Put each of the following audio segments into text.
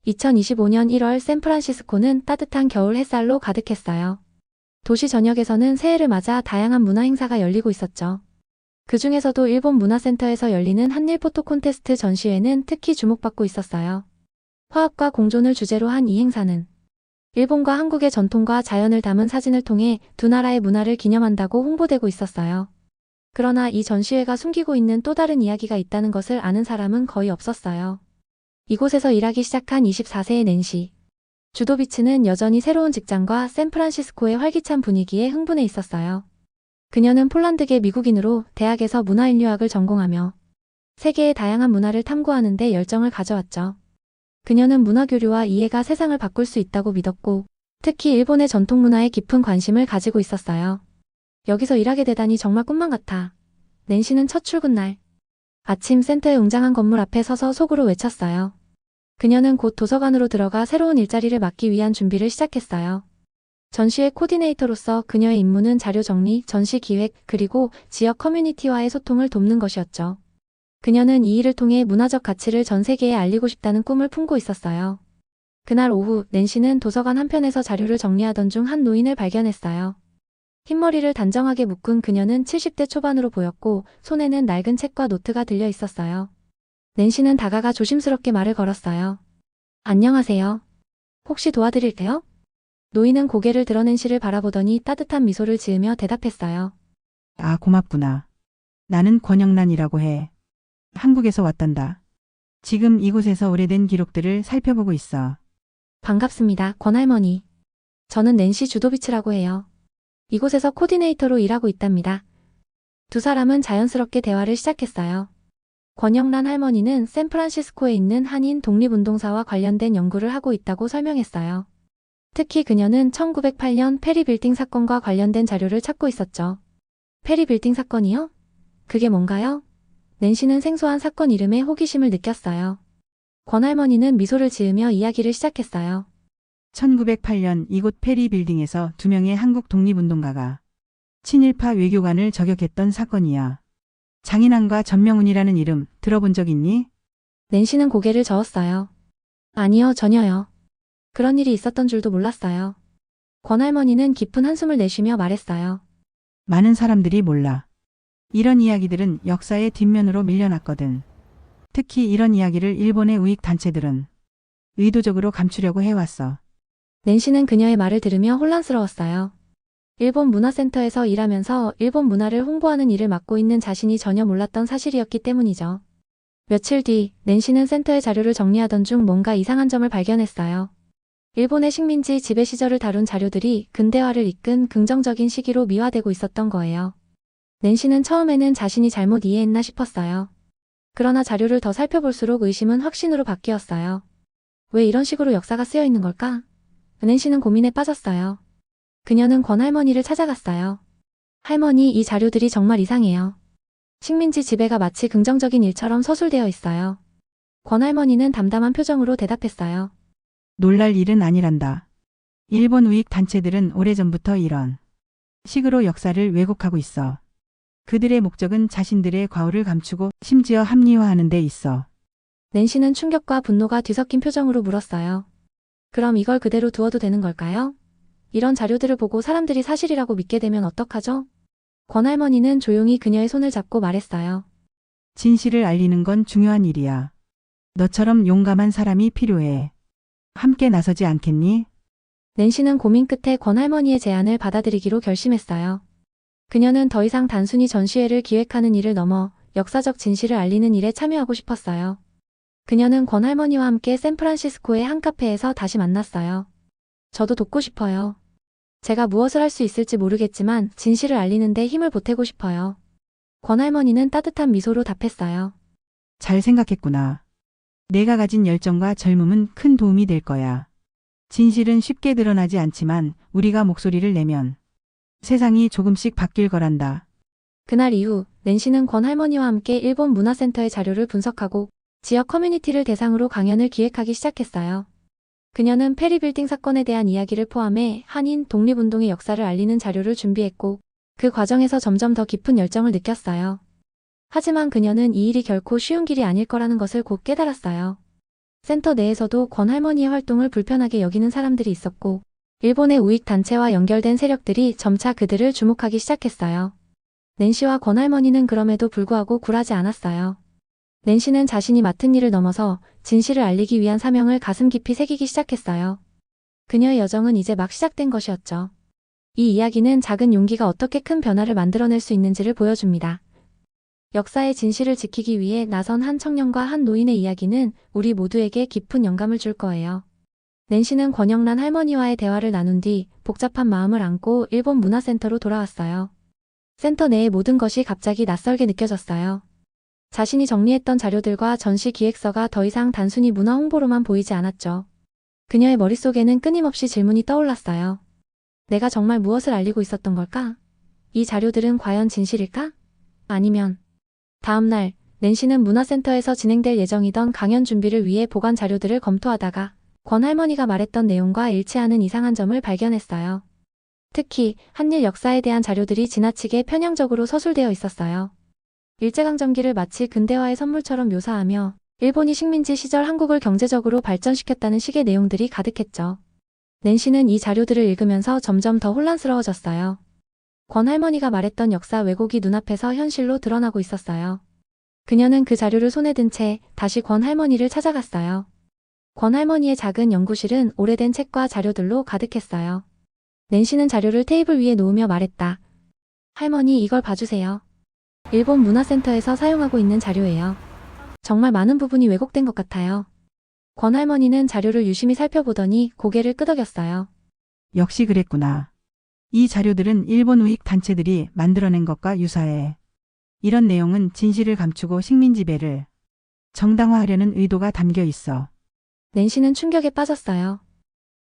2025년 1월 샌프란시스코는 따뜻한 겨울 햇살로 가득했어요. 도시 전역에서는 새해를 맞아 다양한 문화 행사가 열리고 있었죠. 그 중에서도 일본 문화센터에서 열리는 한일 포토 콘테스트 전시회는 특히 주목받고 있었어요. 화합과 공존을 주제로 한 이 행사는 일본과 한국의 전통과 자연을 담은 사진을 통해 두 나라의 문화를 기념한다고 홍보되고 있었어요. 그러나 이 전시회가 숨기고 있는 또 다른 이야기가 있다는 것을 아는 사람은 거의 없었어요. 이곳에서 일하기 시작한 24세의 낸시. 주도비츠는 여전히 새로운 직장과 샌프란시스코의 활기찬 분위기에 흥분해 있었어요. 그녀는 폴란드계 미국인으로 대학에서 문화인류학을 전공하며 세계의 다양한 문화를 탐구하는 데 열정을 가져왔죠. 그녀는 문화교류와 이해가 세상을 바꿀 수 있다고 믿었고, 특히 일본의 전통 문화에 깊은 관심을 가지고 있었어요. 여기서 일하게 되다니 정말 꿈만 같아. 낸시는 첫 출근 날 아침 센터의 웅장한 건물 앞에 서서 속으로 외쳤어요. 그녀는 곧 도서관으로 들어가 새로운 일자리를 맡기 위한 준비를 시작했어요. 전시회 코디네이터로서 그녀의 임무는 자료 정리, 전시 기획, 그리고 지역 커뮤니티와의 소통을 돕는 것이었죠. 그녀는 이 일을 통해 문화적 가치를 전 세계에 알리고 싶다는 꿈을 품고 있었어요. 그날 오후, 낸시는 도서관 한편에서 자료를 정리하던 중 한 노인을 발견했어요. 흰머리를 단정하게 묶은 그녀는 70대 초반으로 보였고 손에는 낡은 책과 노트가 들려 있었어요. 낸시는 다가가 조심스럽게 말을 걸었어요. 안녕하세요. 혹시 도와드릴게요? 노인은 고개를 들어 낸시를 바라보더니 따뜻한 미소를 지으며 대답했어요. 아, 고맙구나. 나는 권영란이라고 해. 한국에서 왔단다. 지금 이곳에서 오래된 기록들을 살펴보고 있어. 반갑습니다, 권할머니. 저는 낸시 주도비츠라고 해요. 이곳에서 코디네이터로 일하고 있답니다. 두 사람은 자연스럽게 대화를 시작했어요. 권영란 할머니는 샌프란시스코에 있는 한인 독립운동사와 관련된 연구를 하고 있다고 설명했어요. 특히 그녀는 1908년 페리 빌딩 사건과 관련된 자료를 찾고 있었죠. 페리 빌딩 사건이요? 그게 뭔가요? 낸시는 생소한 사건 이름에 호기심을 느꼈어요. 권할머니는 미소를 지으며 이야기를 시작했어요. 1908년 이곳 페리 빌딩에서 두 명의 한국 독립운동가가 친일파 외교관을 저격했던 사건이야. 장인환과 전명훈이라는 이름 들어본 적 있니? 낸시는 고개를 저었어요. 아니요, 전혀요. 그런 일이 있었던 줄도 몰랐어요. 권할머니는 깊은 한숨을 내쉬며 말했어요. 많은 사람들이 몰라. 이런 이야기들은 역사의 뒷면으로 밀려났거든. 특히 이런 이야기를 일본의 우익 단체들은 의도적으로 감추려고 해왔어. 낸시는 그녀의 말을 들으며 혼란스러웠어요. 일본 문화센터에서 일하면서 일본 문화를 홍보하는 일을 맡고 있는 자신이 전혀 몰랐던 사실이었기 때문이죠. 며칠 뒤 낸시는 센터의 자료를 정리하던 중 뭔가 이상한 점을 발견했어요. 일본의 식민지 지배 시절을 다룬 자료들이 근대화를 이끈 긍정적인 시기로 미화되고 있었던 거예요. 낸시는 처음에는 자신이 잘못 이해했나 싶었어요. 그러나 자료를 더 살펴볼수록 의심은 확신으로 바뀌었어요. 왜 이런 식으로 역사가 쓰여 있는 걸까? 낸시는 고민에 빠졌어요. 그녀는 권할머니를 찾아갔어요. 할머니, 이 자료들이 정말 이상해요. 식민지 지배가 마치 긍정적인 일처럼 서술되어 있어요. 권할머니는 담담한 표정으로 대답했어요. 놀랄 일은 아니란다. 일본 우익 단체들은 오래전부터 이런 식으로 역사를 왜곡하고 있어. 그들의 목적은 자신들의 과오를 감추고 심지어 합리화하는 데 있어. 낸시는 충격과 분노가 뒤섞인 표정으로 물었어요. 그럼 이걸 그대로 두어도 되는 걸까요? 이런 자료들을 보고 사람들이 사실이라고 믿게 되면 어떡하죠? 권할머니는 조용히 그녀의 손을 잡고 말했어요. 진실을 알리는 건 중요한 일이야. 너처럼 용감한 사람이 필요해. 함께 나서지 않겠니? 낸시는 고민 끝에 권할머니의 제안을 받아들이기로 결심했어요. 그녀는 더 이상 단순히 전시회를 기획하는 일을 넘어 역사적 진실을 알리는 일에 참여하고 싶었어요. 그녀는 권할머니와 함께 샌프란시스코의 한 카페에서 다시 만났어요. 저도 돕고 싶어요. 제가 무엇을 할 수 있을지 모르겠지만 진실을 알리는 데 힘을 보태고 싶어요. 권할머니는 따뜻한 미소로 답했어요. 잘 생각했구나. 내가 가진 열정과 젊음은 큰 도움이 될 거야. 진실은 쉽게 드러나지 않지만 우리가 목소리를 내면 세상이 조금씩 바뀔 거란다. 그날 이후 낸시는 권할머니와 함께 일본 문화센터의 자료를 분석하고 지역 커뮤니티를 대상으로 강연을 기획하기 시작했어요. 그녀는 페리 빌딩 사건에 대한 이야기를 포함해 한인 독립운동의 역사를 알리는 자료를 준비했고 그 과정에서 점점 더 깊은 열정을 느꼈어요. 하지만 그녀는 이 일이 결코 쉬운 길이 아닐 거라는 것을 곧 깨달았어요. 센터 내에서도 권 할머니의 활동을 불편하게 여기는 사람들이 있었고, 일본의 우익 단체와 연결된 세력들이 점차 그들을 주목하기 시작했어요. 낸시와 권 할머니는 그럼에도 불구하고 굴하지 않았어요. 낸시는 자신이 맡은 일을 넘어서 진실을 알리기 위한 사명을 가슴 깊이 새기기 시작했어요. 그녀의 여정은 이제 막 시작된 것이었죠. 이 이야기는 작은 용기가 어떻게 큰 변화를 만들어낼 수 있는지를 보여줍니다. 역사의 진실을 지키기 위해 나선 한 청년과 한 노인의 이야기는 우리 모두에게 깊은 영감을 줄 거예요. 낸시는 권영란 할머니와의 대화를 나눈 뒤 복잡한 마음을 안고 일본 문화센터로 돌아왔어요. 센터 내의 모든 것이 갑자기 낯설게 느껴졌어요. 자신이 정리했던 자료들과 전시 기획서가 더 이상 단순히 문화 홍보로만 보이지 않았죠. 그녀의 머릿속에는 끊임없이 질문이 떠올랐어요. 내가 정말 무엇을 알리고 있었던 걸까? 이 자료들은 과연 진실일까? 아니면 다음 날 낸시는 문화센터에서 진행될 예정이던 강연 준비를 위해 보관 자료들을 검토하다가 권 할머니가 말했던 내용과 일치하는 이상한 점을 발견했어요. 특히 한일 역사에 대한 자료들이 지나치게 편향적으로 서술되어 있었어요. 일제강점기를 마치 근대화의 선물처럼 묘사하며 일본이 식민지 시절 한국을 경제적으로 발전시켰다는 식의 내용들이 가득했죠. 낸시는 이 자료들을 읽으면서 점점 더 혼란스러워졌어요. 권 할머니가 말했던 역사 왜곡이 눈앞에서 현실로 드러나고 있었어요. 그녀는 그 자료를 손에 든 채 다시 권 할머니를 찾아갔어요. 권 할머니의 작은 연구실은 오래된 책과 자료들로 가득했어요. 낸시는 자료를 테이블 위에 놓으며 말했다. 할머니, 이걸 봐주세요. 일본 문화센터에서 사용하고 있는 자료예요. 정말 많은 부분이 왜곡된 것 같아요. 권 할머니는 자료를 유심히 살펴보더니 고개를 끄덕였어요. 역시 그랬구나. 이 자료들은 일본 우익 단체들이 만들어낸 것과 유사해. 이런 내용은 진실을 감추고 식민 지배를 정당화하려는 의도가 담겨 있어. 낸시는 충격에 빠졌어요.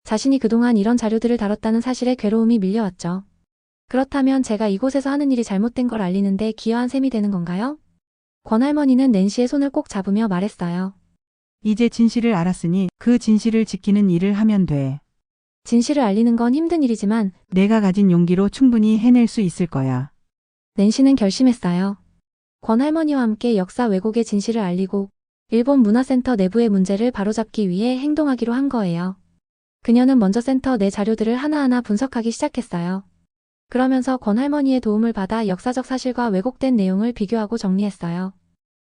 자신이 그동안 이런 자료들을 다뤘다는 사실에 괴로움이 밀려왔죠. 그렇다면 제가 이곳에서 하는 일이 잘못된 걸 알리는데 기여한 셈이 되는 건가요? 권 할머니는 낸시의 손을 꼭 잡으며 말했어요. 이제 진실을 알았으니 그 진실을 지키는 일을 하면 돼. 진실을 알리는 건 힘든 일이지만 내가 가진 용기로 충분히 해낼 수 있을 거야. 낸시는 결심했어요. 권 할머니와 함께 역사 왜곡의 진실을 알리고 일본 문화센터 내부의 문제를 바로잡기 위해 행동하기로 한 거예요. 그녀는 먼저 센터 내 자료들을 하나하나 분석하기 시작했어요. 그러면서 권 할머니의 도움을 받아 역사적 사실과 왜곡된 내용을 비교하고 정리했어요.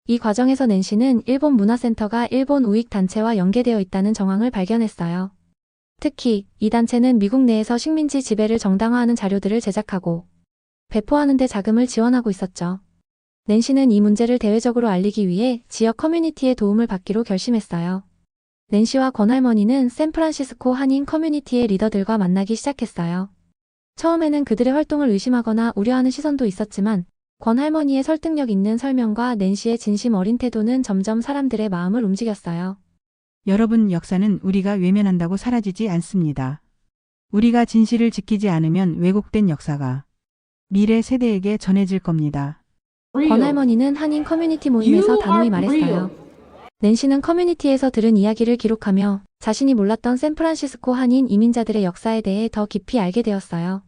이 과정에서 낸시는 일본 문화센터가 일본 우익 단체와 연계되어 있다는 정황을 발견했어요. 특히 이 단체는 미국 내에서 식민지 지배를 정당화하는 자료들을 제작하고 배포하는 데 자금을 지원하고 있었죠. 낸시는 이 문제를 대외적으로 알리기 위해 지역 커뮤니티의 도움을 받기로 결심했어요. 낸시와 권 할머니는 샌프란시스코 한인 커뮤니티의 리더들과 만나기 시작했어요. 처음에는 그들의 활동을 의심하거나 우려하는 시선도 있었지만 권 할머니의 설득력 있는 설명과 낸시의 진심 어린 태도는 점점 사람들의 마음을 움직였어요. 여러분, 역사는 우리가 외면한다고 사라지지 않습니다. 우리가 진실을 지키지 않으면 왜곡된 역사가 미래 세대에게 전해질 겁니다. 권 할머니는 한인 커뮤니티 모임에서 단호히 말했어요. 낸시는 커뮤니티에서 들은 이야기를 기록하며 자신이 몰랐던 샌프란시스코 한인 이민자들의 역사에 대해 더 깊이 알게 되었어요.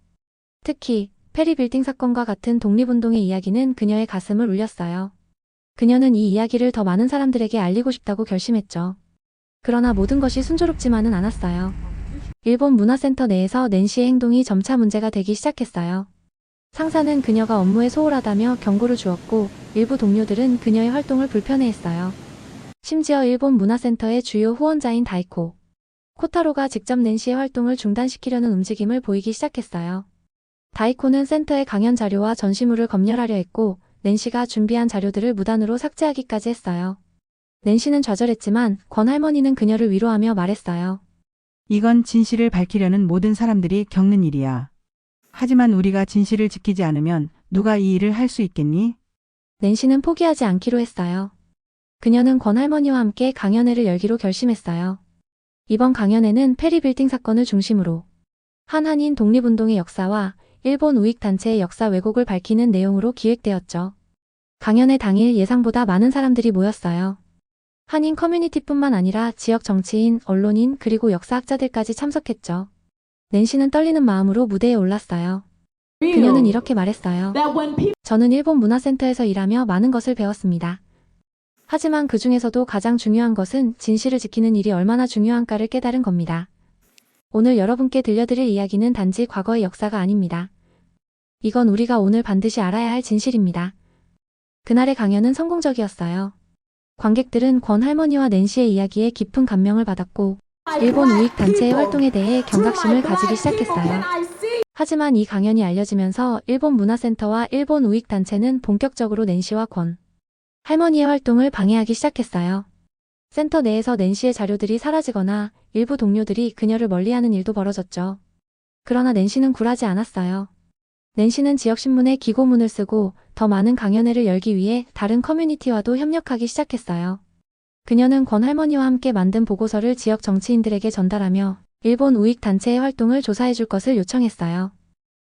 특히 페리 빌딩 사건과 같은 독립운동의 이야기는 그녀의 가슴을 울렸어요. 그녀는 이 이야기를 더 많은 사람들에게 알리고 싶다고 결심했죠. 그러나 모든 것이 순조롭지만은 않았어요. 일본 문화센터 내에서 낸시의 행동이 점차 문제가 되기 시작했어요. 상사는 그녀가 업무에 소홀하다며 경고를 주었고 일부 동료들은 그녀의 활동을 불편해했어요. 심지어 일본 문화센터의 주요 후원자인 다이코, 코타로가 직접 낸시의 활동을 중단시키려는 움직임을 보이기 시작했어요. 다이코는 센터의 강연 자료와 전시물을 검열하려 했고 낸시가 준비한 자료들을 무단으로 삭제하기까지 했어요. 낸시는 좌절했지만 권 할머니는 그녀를 위로하며 말했어요. 이건 진실을 밝히려는 모든 사람들이 겪는 일이야. 하지만 우리가 진실을 지키지 않으면 누가 이 일을 할 수 있겠니? 낸시는 포기하지 않기로 했어요. 그녀는 권 할머니와 함께 강연회를 열기로 결심했어요. 이번 강연회는 페리 빌딩 사건을 중심으로 한인 독립운동의 역사와 일본 우익 단체의 역사 왜곡을 밝히는 내용으로 기획되었죠. 강연회 당일 예상보다 많은 사람들이 모였어요. 한인 커뮤니티뿐만 아니라 지역 정치인, 언론인, 그리고 역사학자들까지 참석했죠. 낸시는 떨리는 마음으로 무대에 올랐어요. 그녀는 이렇게 말했어요. 저는 일본 문화센터에서 일하며 많은 것을 배웠습니다. 하지만 그 중에서도 가장 중요한 것은 진실을 지키는 일이 얼마나 중요한가를 깨달은 겁니다. 오늘 여러분께 들려드릴 이야기는 단지 과거의 역사가 아닙니다. 이건 우리가 오늘 반드시 알아야 할 진실입니다. 그날의 강연은 성공적이었어요. 관객들은 권 할머니와 낸시의 이야기에 깊은 감명을 받았고 일본 우익 단체의 활동에 대해 경각심을 가지기 시작했어요. 하지만 이 강연이 알려지면서 일본 문화센터와 일본 우익 단체는 본격적으로 낸시와 권 할머니의 활동을 방해하기 시작했어요. 센터 내에서 낸시의 자료들이 사라지거나 일부 동료들이 그녀를 멀리하는 일도 벌어졌죠. 그러나 낸시는 굴하지 않았어요. 낸시는 지역신문에 기고문을 쓰고 더 많은 강연회를 열기 위해 다른 커뮤니티와도 협력하기 시작했어요. 그녀는 권 할머니와 함께 만든 보고서를 지역 정치인들에게 전달하며 일본 우익 단체의 활동을 조사해 줄 것을 요청했어요.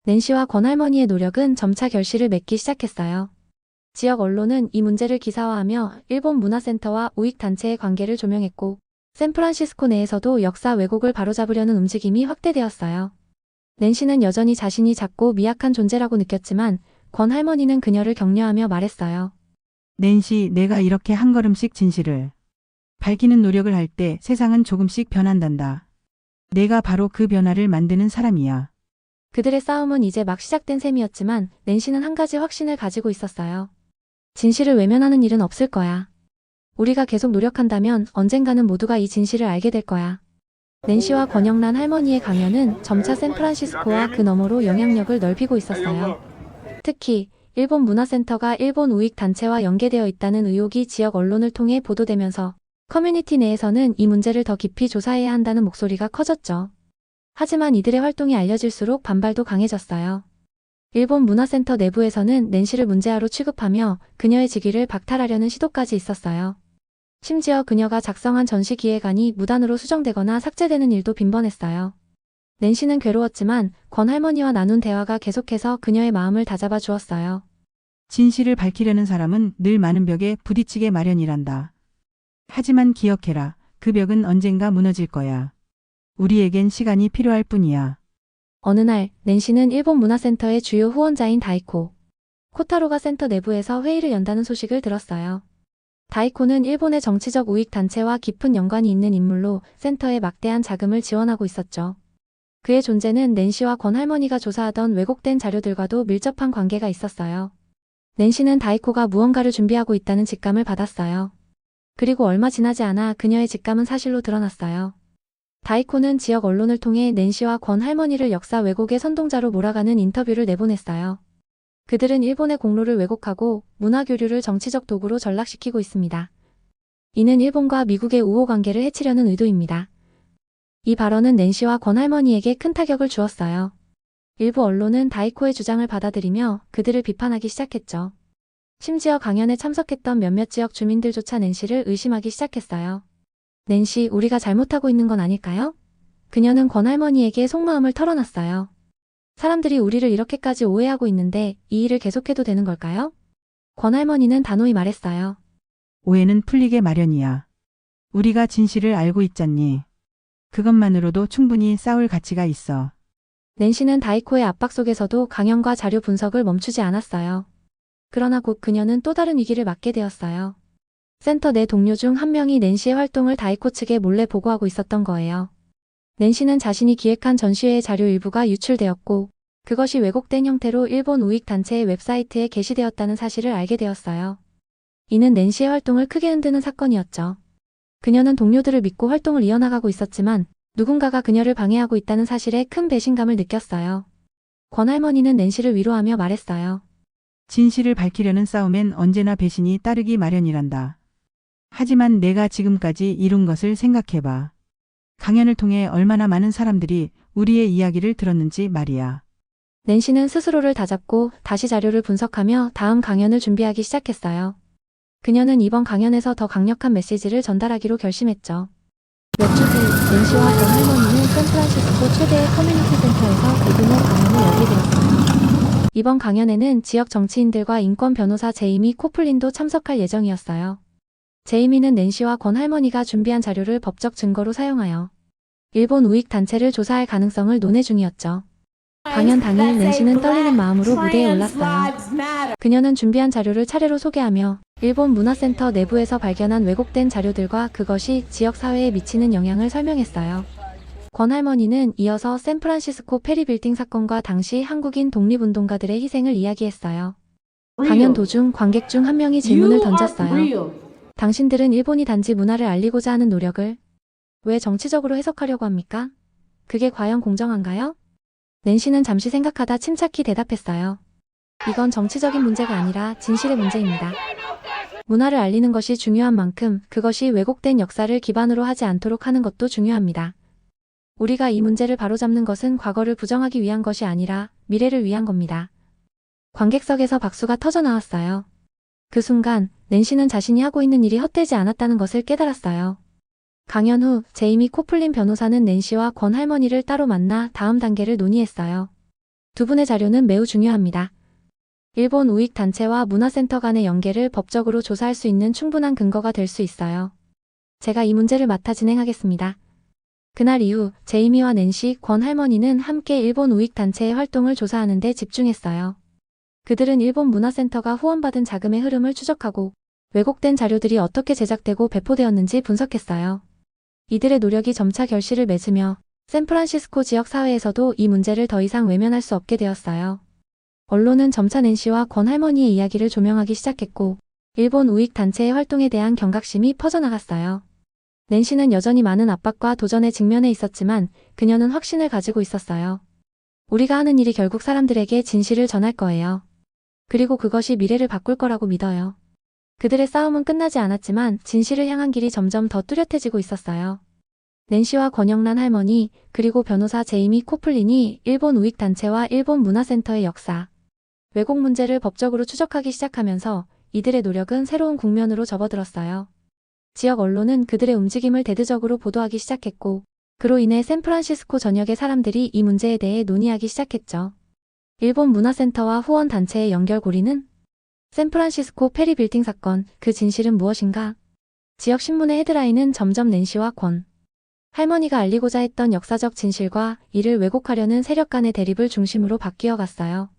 낸시와 권 할머니의 노력은 점차 결실을 맺기 시작했어요. 지역 언론은 이 문제를 기사화하며 일본 문화센터와 우익 단체의 관계를 조명했고 샌프란시스코 내에서도 역사 왜곡을 바로잡으려는 움직임이 확대되었어요. 낸시는 여전히 자신이 작고 미약한 존재라고 느꼈지만 권 할머니는 그녀를 격려하며 말했어요. 낸시, 내가 이렇게 한 걸음씩 진실을 밝히는 노력을 할 때 세상은 조금씩 변한단다. 내가 바로 그 변화를 만드는 사람이야. 그들의 싸움은 이제 막 시작된 셈이었지만 낸시는 한 가지 확신을 가지고 있었어요. 진실을 외면하는 일은 없을 거야. 우리가 계속 노력한다면 언젠가는 모두가 이 진실을 알게 될 거야. 낸시와 권영란 할머니의 강연은 점차 샌프란시스코와 그 너머로 영향력을 넓히고 있었어요. 특히 일본 문화센터가 일본 우익 단체와 연계되어 있다는 의혹이 지역 언론을 통해 보도되면서 커뮤니티 내에서는 이 문제를 더 깊이 조사해야 한다는 목소리가 커졌죠. 하지만 이들의 활동이 알려질수록 반발도 강해졌어요. 일본 문화센터 내부에서는 낸시를 문제아로 취급하며 그녀의 직위를 박탈하려는 시도까지 있었어요. 심지어 그녀가 작성한 전시 기획안이 무단으로 수정되거나 삭제되는 일도 빈번했어요. 낸시는 괴로웠지만 권 할머니와 나눈 대화가 계속해서 그녀의 마음을 다잡아 주었어요. 진실을 밝히려는 사람은 늘 많은 벽에 부딪히게 마련이란다. 하지만 기억해라. 그 벽은 언젠가 무너질 거야. 우리에겐 시간이 필요할 뿐이야. 어느 날 낸시는 일본 문화센터의 주요 후원자인 다이코 코타로가 센터 내부에서 회의를 연다는 소식을 들었어요. 다이코는 일본의 정치적 우익 단체와 깊은 연관이 있는 인물로 센터에 막대한 자금을 지원하고 있었죠. 그의 존재는 낸시와 권 할머니가 조사하던 왜곡된 자료들과도 밀접한 관계가 있었어요. 낸시는 다이코가 무언가를 준비하고 있다는 직감을 받았어요. 그리고 얼마 지나지 않아 그녀의 직감은 사실로 드러났어요. 다이코는 지역 언론을 통해 낸시와 권 할머니를 역사 왜곡의 선동자로 몰아가는 인터뷰를 내보냈어요. 그들은 일본의 공로를 왜곡하고 문화교류를 정치적 도구로 전락시키고 있습니다. 이는 일본과 미국의 우호 관계를 해치려는 의도입니다. 이 발언은 낸시와 권 할머니에게 큰 타격을 주었어요. 일부 언론은 다이코의 주장을 받아들이며 그들을 비판하기 시작했죠. 심지어 강연에 참석했던 몇몇 지역 주민들조차 낸시를 의심하기 시작했어요. 낸시, 우리가 잘못하고 있는 건 아닐까요? 그녀는 권 할머니에게 속마음을 털어놨어요. 사람들이 우리를 이렇게까지 오해하고 있는데 이 일을 계속해도 되는 걸까요? 권 할머니는 단호히 말했어요. 오해는 풀리게 마련이야. 우리가 진실을 알고 있잖니. 그것만으로도 충분히 싸울 가치가 있어. 낸시는 다이코의 압박 속에서도 강연과 자료 분석을 멈추지 않았어요. 그러나 곧 그녀는 또 다른 위기를 맞게 되었어요. 센터 내 동료 중 한 명이 낸시의 활동을 다이코 측에 몰래 보고하고 있었던 거예요. 낸시는 자신이 기획한 전시회의 자료 일부가 유출되었고 그것이 왜곡된 형태로 일본 우익 단체의 웹사이트에 게시되었다는 사실을 알게 되었어요. 이는 낸시의 활동을 크게 흔드는 사건이었죠. 그녀는 동료들을 믿고 활동을 이어나가고 있었지만 누군가가 그녀를 방해하고 있다는 사실에 큰 배신감을 느꼈어요. 권 할머니는 낸시를 위로하며 말했어요. 진실을 밝히려는 싸움엔 언제나 배신이 따르기 마련이란다. 하지만 내가 지금까지 이룬 것을 생각해봐. 강연을 통해 얼마나 많은 사람들이 우리의 이야기를 들었는지 말이야. 낸시는 스스로를 다잡고 다시 자료를 분석하며 다음 강연을 준비하기 시작했어요. 그녀는 이번 강연에서 더 강력한 메시지를 전달하기로 결심했죠. 몇 주 뒤 낸시와 권 할머니는 샌프란시스코 최대의 커뮤니티 센터에서 대규모 강연을 열게 되었어요. 이번 강연에는 지역 정치인들과 인권 변호사 제이미 코플린도 참석할 예정이었어요. 제이미는 낸시와 권 할머니가 준비한 자료를 법적 증거로 사용하여 일본 우익 단체를 조사할 가능성을 논의 중이었죠. 강연 당일 낸시는 떨리는 마음으로 무대에 올랐어요. 그녀는 준비한 자료를 차례로 소개하며 일본 문화센터 내부에서 발견한 왜곡된 자료들과 그것이 지역 사회에 미치는 영향을 설명했어요. 권 할머니는 이어서 샌프란시스코 페리 빌딩 사건과 당시 한국인 독립운동가들의 희생을 이야기했어요. 강연 도중 관객 중 한 명이 질문을 던졌어요. 당신들은 일본이 단지 문화를 알리고자 하는 노력을 왜 정치적으로 해석하려고 합니까? 그게 과연 공정한가요? 낸시는 잠시 생각하다 침착히 대답했어요. 이건 정치적인 문제가 아니라 진실의 문제입니다. 문화를 알리는 것이 중요한 만큼 그것이 왜곡된 역사를 기반으로 하지 않도록 하는 것도 중요합니다. 우리가 이 문제를 바로잡는 것은 과거를 부정하기 위한 것이 아니라 미래를 위한 겁니다. 관객석에서 박수가 터져 나왔어요. 그 순간 낸시는 자신이 하고 있는 일이 헛되지 않았다는 것을 깨달았어요. 강연 후 제이미 코플린 변호사는 낸시와 권 할머니를 따로 만나 다음 단계를 논의했어요. 두 분의 자료는 매우 중요합니다. 일본 우익 단체와 문화센터 간의 연계를 법적으로 조사할 수 있는 충분한 근거가 될 수 있어요. 제가 이 문제를 맡아 진행하겠습니다. 그날 이후 제이미와 낸시, 권 할머니는 함께 일본 우익 단체의 활동을 조사하는 데 집중했어요. 그들은 일본 문화센터가 후원받은 자금의 흐름을 추적하고 왜곡된 자료들이 어떻게 제작되고 배포되었는지 분석했어요. 이들의 노력이 점차 결실을 맺으며 샌프란시스코 지역 사회에서도 이 문제를 더 이상 외면할 수 없게 되었어요. 언론은 점차 낸시와 권 할머니의 이야기를 조명하기 시작했고 일본 우익 단체의 활동에 대한 경각심이 퍼져나갔어요. 낸시는 여전히 많은 압박과 도전에 직면해 있었지만 그녀는 확신을 가지고 있었어요. 우리가 하는 일이 결국 사람들에게 진실을 전할 거예요. 그리고 그것이 미래를 바꿀 거라고 믿어요. 그들의 싸움은 끝나지 않았지만 진실을 향한 길이 점점 더 뚜렷해지고 있었어요. 낸시와 권영란 할머니 그리고 변호사 제이미 코플린이 일본 우익 단체와 일본 문화센터의 역사, 왜곡 문제를 법적으로 추적하기 시작하면서 이들의 노력은 새로운 국면으로 접어들었어요. 지역 언론은 그들의 움직임을 대대적으로 보도하기 시작했고 그로 인해 샌프란시스코 전역의 사람들이 이 문제에 대해 논의하기 시작했죠. 일본 문화센터와 후원 단체의 연결고리는 샌프란시스코 페리 빌딩 사건, 그 진실은 무엇인가? 지역 신문의 헤드라인은 점점 낸시와 권 할머니가 알리고자 했던 역사적 진실과 이를 왜곡하려는 세력 간의 대립을 중심으로 바뀌어 갔어요.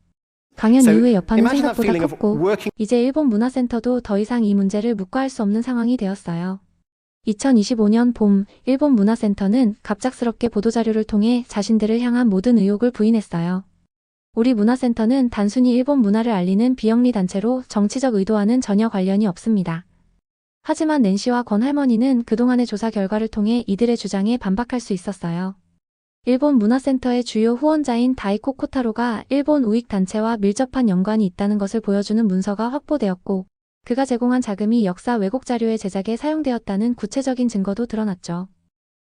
강연 이후의 여파는 생각보다 컸고 이제 일본 문화센터도 더 이상 이 문제를 묵과할 수 없는 상황이 되었어요. 2025년 봄 일본 문화센터는 갑작스럽게 보도자료를 통해 자신들을 향한 모든 의혹을 부인했어요. 우리 문화센터는 단순히 일본 문화를 알리는 비영리 단체로 정치적 의도와는 전혀 관련이 없습니다. 하지만 낸시와 권 할머니는 그동안의 조사 결과를 통해 이들의 주장에 반박할 수 있었어요. 일본 문화센터의 주요 후원자인 다이코 코타로가 일본 우익 단체와 밀접한 연관이 있다는 것을 보여주는 문서가 확보되었고 그가 제공한 자금이 역사 왜곡 자료의 제작에 사용되었다는 구체적인 증거도 드러났죠.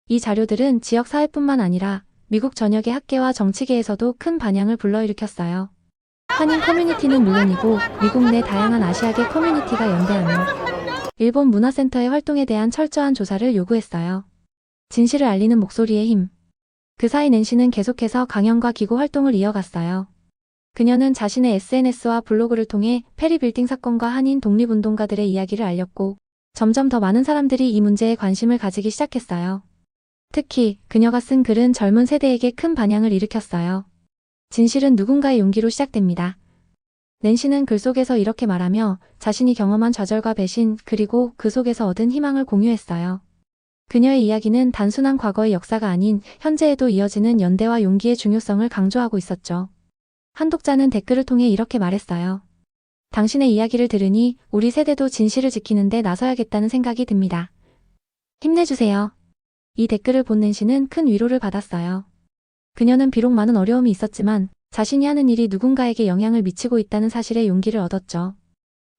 이 자료들은 지역 사회뿐만 아니라 미국 전역의 학계와 정치계에서도 큰 반향을 불러일으켰어요. 한인 커뮤니티는 물론이고 미국 내 다양한 아시아계 커뮤니티가 연대하며 일본 문화센터의 활동에 대한 철저한 조사를 요구했어요. 진실을 알리는 목소리의 힘. 그 사이 낸시는 계속해서 강연과 기고 활동을 이어갔어요. 그녀는 자신의 SNS와 블로그를 통해 페리 빌딩 사건과 한인 독립운동가들의 이야기를 알렸고 점점 더 많은 사람들이 이 문제에 관심을 가지기 시작했어요. 특히 그녀가 쓴 글은 젊은 세대에게 큰 반향을 일으켰어요. 진실은 누군가의 용기로 시작됩니다. 낸시는 글 속에서 이렇게 말하며 자신이 경험한 좌절과 배신 그리고 그 속에서 얻은 희망을 공유했어요. 그녀의 이야기는 단순한 과거의 역사가 아닌 현재에도 이어지는 연대와 용기의 중요성을 강조하고 있었죠. 한 독자는 댓글을 통해 이렇게 말했어요. 당신의 이야기를 들으니 우리 세대도 진실을 지키는 데 나서야겠다는 생각이 듭니다. 힘내주세요. 이 댓글을 본 낸시는 큰 위로를 받았어요. 그녀는 비록 많은 어려움이 있었지만 자신이 하는 일이 누군가에게 영향을 미치고 있다는 사실에 용기를 얻었죠.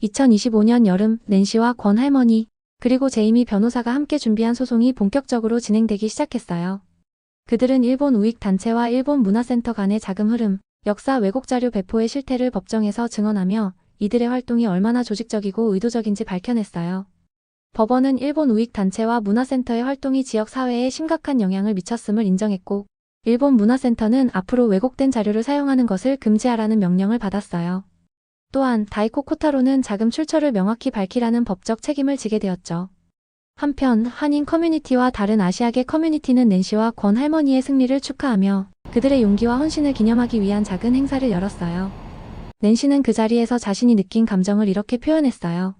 2025년 여름 낸시와 권 할머니 그리고 제이미 변호사가 함께 준비한 소송이 본격적으로 진행되기 시작했어요. 그들은 일본 우익 단체와 일본 문화센터 간의 자금 흐름, 역사 왜곡 자료 배포의 실태를 법정에서 증언하며 이들의 활동이 얼마나 조직적이고 의도적인지 밝혀냈어요. 법원은 일본 우익 단체와 문화센터의 활동이 지역 사회에 심각한 영향을 미쳤음을 인정했고 일본 문화센터는 앞으로 왜곡된 자료를 사용하는 것을 금지하라는 명령을 받았어요. 또한 다이코 코타로는 자금 출처를 명확히 밝히라는 법적 책임을 지게 되었죠. 한편 한인 커뮤니티와 다른 아시아계 커뮤니티는 낸시와 권 할머니의 승리를 축하하며 그들의 용기와 헌신을 기념하기 위한 작은 행사를 열었어요. 낸시는 그 자리에서 자신이 느낀 감정을 이렇게 표현했어요.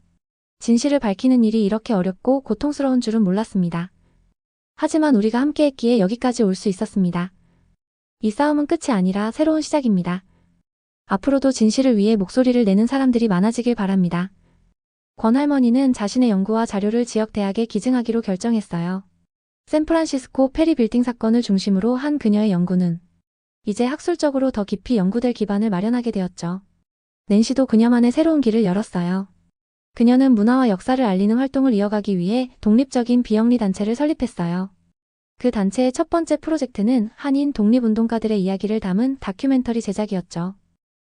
진실을 밝히는 일이 이렇게 어렵고 고통스러운 줄은 몰랐습니다. 하지만 우리가 함께했기에 여기까지 올 수 있었습니다. 이 싸움은 끝이 아니라 새로운 시작입니다. 앞으로도 진실을 위해 목소리를 내는 사람들이 많아지길 바랍니다. 권 할머니는 자신의 연구와 자료를 지역 대학에 기증하기로 결정했어요. 샌프란시스코 페리 빌딩 사건을 중심으로 한 그녀의 연구는 이제 학술적으로 더 깊이 연구될 기반을 마련하게 되었죠. 낸시도 그녀만의 새로운 길을 열었어요. 그녀는 문화와 역사를 알리는 활동을 이어가기 위해 독립적인 비영리 단체를 설립했어요. 그 단체의 첫 번째 프로젝트는 한인 독립운동가들의 이야기를 담은 다큐멘터리 제작이었죠.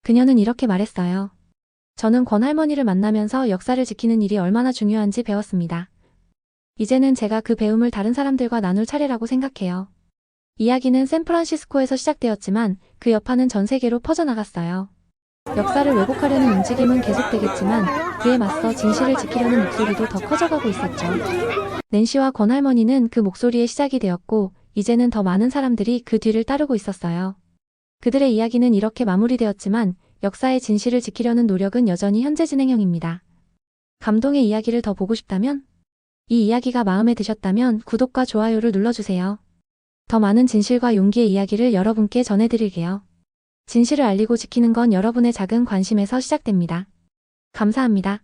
그녀는 이렇게 말했어요. 저는 권 할머니를 만나면서 역사를 지키는 일이 얼마나 중요한지 배웠습니다. 이제는 제가 그 배움을 다른 사람들과 나눌 차례라고 생각해요. 이야기는 샌프란시스코에서 시작되었지만 그 여파는 전 세계로 퍼져나갔어요. 역사를 왜곡하려는 움직임은 계속되겠지만 그에 맞서 진실을 지키려는 목소리도 더 커져가고 있었죠. 낸시와 권 할머니는 그 목소리의 시작이 되었고 이제는 더 많은 사람들이 그 뒤를 따르고 있었어요. 그들의 이야기는 이렇게 마무리되었지만 역사의 진실을 지키려는 노력은 여전히 현재 진행형입니다. 감동의 이야기를 더 보고 싶다면? 이 이야기가 마음에 드셨다면 구독과 좋아요를 눌러주세요. 더 많은 진실과 용기의 이야기를 여러분께 전해드릴게요. 진실을 알리고 지키는 건 여러분의 작은 관심에서 시작됩니다. 감사합니다.